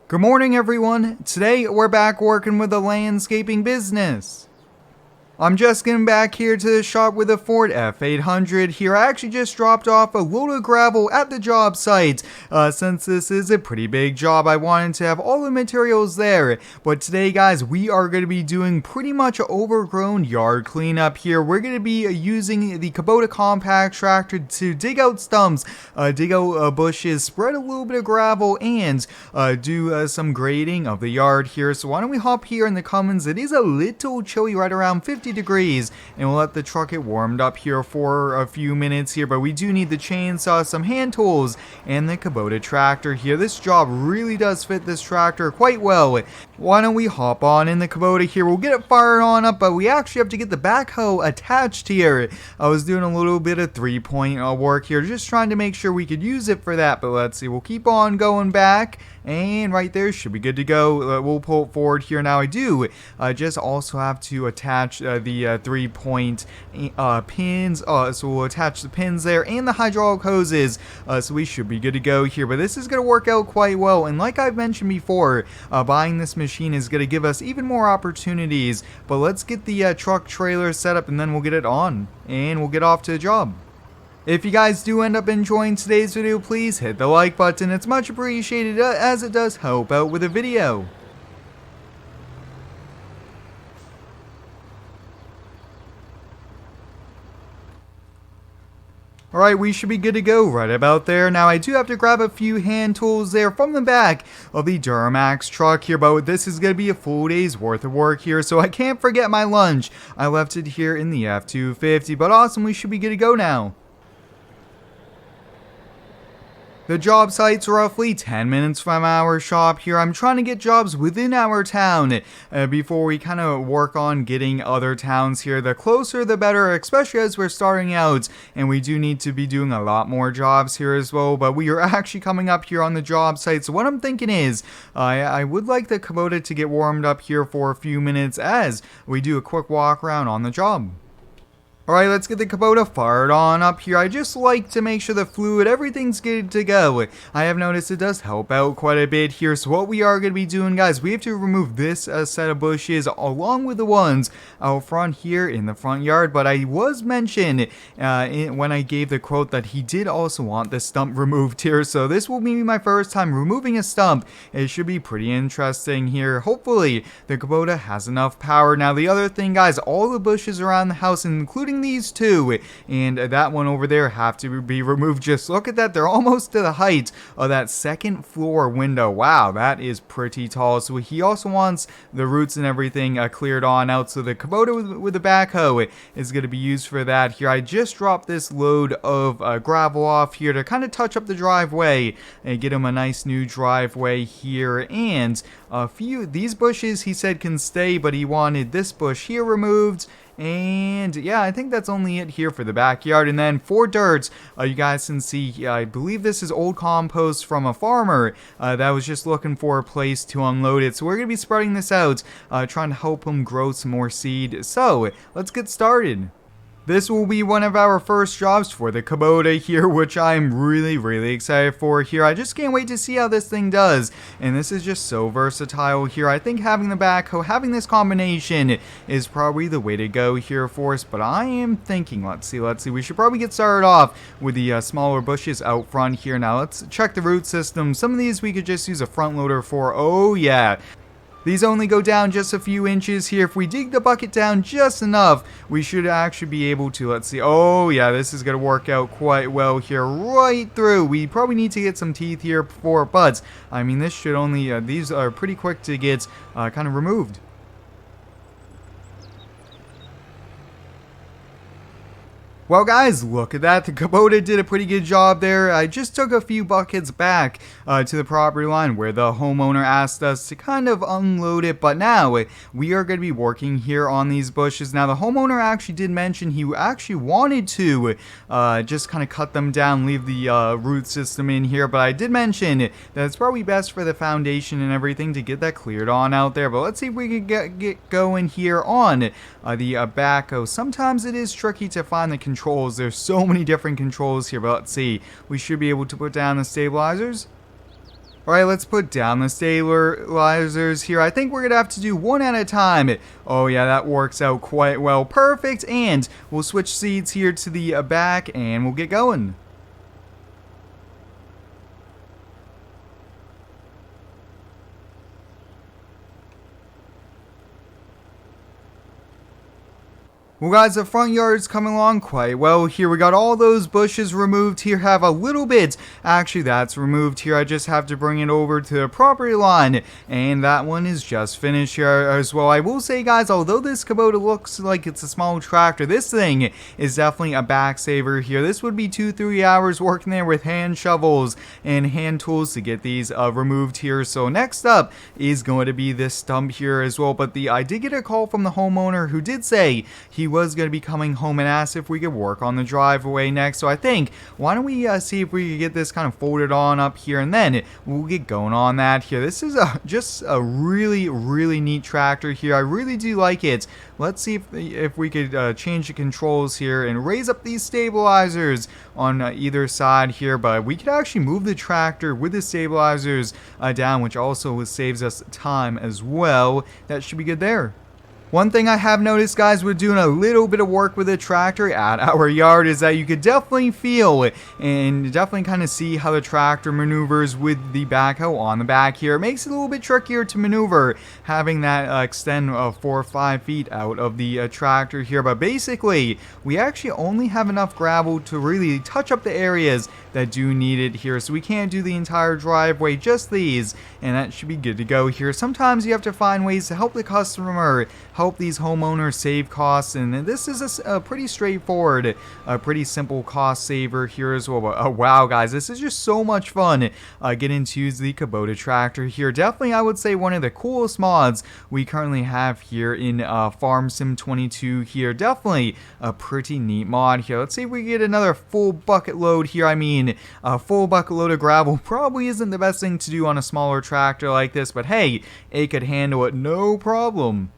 Good morning, everyone. Today we're back working with the landscaping business. I'm just getting back here to the shop with a Ford F800 here. I actually just dropped off a load of gravel at the job site. Since this is a pretty big job, I wanted to have all the materials there. But today, guys, we are going to be doing pretty much an overgrown yard cleanup here. We're going to be using the Kubota compact tractor to dig out stumps, dig out bushes, spread a little bit of gravel, and do some grading of the yard here. So why don't we hop here in the Commons? It is a little chilly, right around 50 degrees, and we'll let the truck get warmed up here for a few minutes here. But we do need the chainsaw, some hand tools, and the Kubota tractor here. This job really does fit this tractor quite well. Why don't we hop on in the Kubota here? We'll get it fired on up, but we actually have to get the backhoe attached here. I was doing a little bit of 3-point work here, just trying to make sure we could use it for that. But let's see, we'll keep on going back, and right there should be good to go. We'll pull it forward here. Now I do just also have to attach the 3-point pins, so we'll attach the pins there and the hydraulic hoses, so we should be good to go here. But this is going to work out quite well, and like I've mentioned before, buying this machine is going to give us even more opportunities. But let's get the truck trailer set up, and then we'll get it on and we'll get off to the job. If you guys do end up enjoying today's video, please hit the like button. It's much appreciated, as it does help out with the video. Alright, we should be good to go right about there. Now, I do have to grab a few hand tools there from the back of the Duramax truck here, but this is going to be a full day's worth of work here, so I can't forget my lunch. I left it here in the F-250, but awesome, we should be good to go now. The job site's roughly 10 minutes from our shop here. I'm trying to get jobs within our town before we kind of work on getting other towns here. The closer the better, especially as we're starting out, and we do need to be doing a lot more jobs here as well. But we are actually coming up here on the job site, so what I'm thinking is I would like the Kubota to get warmed up here for a few minutes as we do a quick walk around on the job. Alright, let's get the Kubota fired on up here. I just like to make sure the fluid, everything's good to go. I have noticed it does help out quite a bit here. So what we are going to be doing, guys, we have to remove this set of bushes along with the ones out front here in the front yard. But I was mentioned when I gave the quote that he did also want the stump removed here. So this will be my first time removing a stump. It should be pretty interesting here. Hopefully the Kubota has enough power. Now the other thing, guys, all the bushes around the house, including these two and that one over there, have to be removed. Just look at that, they're almost to the height of that second floor window. Wow, that is pretty tall. So he also wants the roots and everything cleared on out, so the Kubota with the backhoe is going to be used for that here. I just dropped this load of gravel off here to kind of touch up the driveway and get him a nice new driveway here. And a few these bushes he said can stay, but he wanted this bush here removed. And yeah, I think that's only it here for the backyard. And then for dirt, you guys can see, I believe this is old compost from a farmer that was just looking for a place to unload it. So we're going to be spreading this out, trying to help him grow some more seed. So let's get started. This will be one of our first jobs for the Kubota here, which I'm really excited for here. I just can't wait to see how this thing does. And this is just so versatile here. I think having the backhoe, having this combination is probably the way to go here for us. But I am thinking, let's see. We should probably get started off with the smaller bushes out front here. Now let's check the root system. Some of these we could just use a front loader for. Oh yeah. These only go down just a few inches here. If we dig the bucket down just enough, we should actually be able to, let's see. Oh yeah, this is going to work out quite well here, right through. We probably need to get some teeth here for, but I mean, this should only, these are pretty quick to get kind of removed. Well, guys, look at that. The Kubota did a pretty good job there. I just took a few buckets back to the property line where the homeowner asked us to kind of unload it. But now we are going to be working here on these bushes. Now, the homeowner actually did mention he actually wanted to just kind of cut them down, leave the root system in here. But I did mention that it's probably best for the foundation and everything to get that cleared on out there. But let's see if we can get going here on the backhoe. Sometimes it is tricky to find the controls. There's so many different controls here, but let's see. We should be able to put down the stabilizers. Alright, let's put down the stabilizers here. I think we're going to have to do one at a time. Oh yeah, that works out quite well. Perfect. And we'll switch seats here to the back and we'll get going. Well guys, the front yard's coming along quite well here. We got all those bushes removed here, have a little bit, actually that's removed here. I just have to bring it over to the property line, and that one is just finished here as well. I will say guys, although this Kubota looks like it's a small tractor, this thing is definitely a back saver here. This would be 2-3 hours working there with hand shovels and hand tools to get these removed here. So next up is going to be this stump here as well, but I did get a call from the homeowner who did say he was going to be coming home and asked if we could work on the driveway next. So I think, why don't we see if we could get this kind of folded on up here, and then we'll get going on that here. This is just a really neat tractor here. I really do like it. Let's see if we could change the controls here and raise up these stabilizers on either side here, but we could actually move the tractor with the stabilizers down, which also saves us time as well. That should be good there. One thing I have noticed, guys, with doing a little bit of work with a tractor at our yard is that you could definitely feel and definitely kind of see how the tractor maneuvers with the backhoe on the back here. It makes it a little bit trickier to maneuver having that extend 4 or 5 feet out of the tractor here. But basically, we actually only have enough gravel to really touch up the areas that do need it here. So we can't do the entire driveway, just these, and that should be good to go here. Sometimes you have to find ways to help the customer, help these homeowners save costs, and this is a pretty straightforward, pretty simple cost saver here as well. But wow guys, this is just so much fun getting to use the Kubota tractor here. Definitely I would say one of the coolest mods we currently have here in Farm Sim 22 here. Definitely a pretty neat mod here. Let's see if we get another full bucket load here. I mean, a full bucket load of gravel probably isn't the best thing to do on a smaller tractor like this, but hey, it could handle it no problem.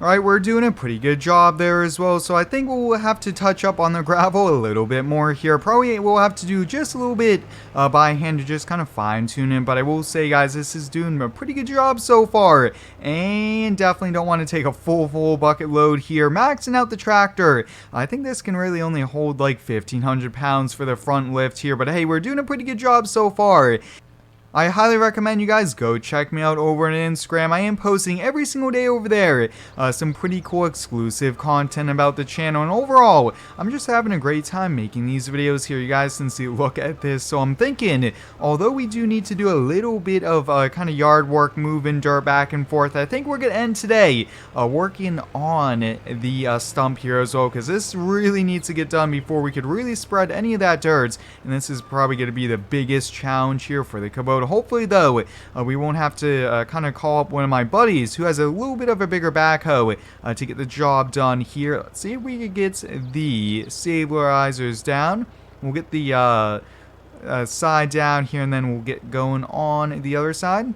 Alright, we're doing a pretty good job there as well, so I think we'll have to touch up on the gravel a little bit more here. Probably we'll have to do just a little bit by hand to just kind of fine tune it, but I will say guys, this is doing a pretty good job so far, and definitely don't want to take a full bucket load here. Maxing out the tractor, I think this can really only hold like 1,500 pounds for the front lift here, but hey, we're doing a pretty good job so far. I highly recommend you guys go check me out over on Instagram. I am posting every single day over there some pretty cool exclusive content about the channel, and overall I'm just having a great time making these videos here. You guys can see, look at this. So I'm thinking, although we do need to do a little bit of kind of yard work, moving dirt back and forth, I think we're gonna end today working on the stump here as well, because this really needs to get done before we could really spread any of that dirt, and this is probably going to be the biggest challenge here for the Kubota. Hopefully though, we won't have to kind of call up one of my buddies who has a little bit of a bigger backhoe to get the job done here. Let's see if we can get the stabilizers down. We'll get the side down here, and then we'll get going on the other side.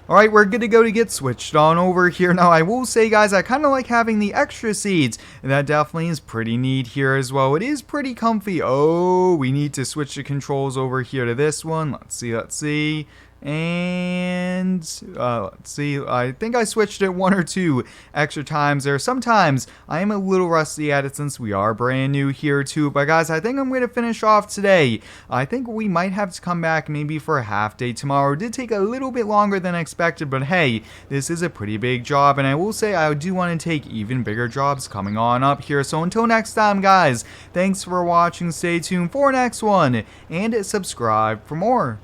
Alright, we're good to go to get switched on over here. Now, I will say, guys, I kind of like having the extra seats. That definitely is pretty neat here as well. It is pretty comfy. Oh, we need to switch the controls over here to this one. Let's see. And let's see, I think I switched it 1 or 2 extra times there. Sometimes I am a little rusty at it since we are brand new here too, but guys, I think I'm going to finish off today. I think we might have to come back maybe for a half day tomorrow. It did take a little bit longer than expected, but hey, this is a pretty big job, and I will say I do want to take even bigger jobs coming on up here. So until next time, guys, thanks for watching. Stay tuned for next one, and subscribe for more.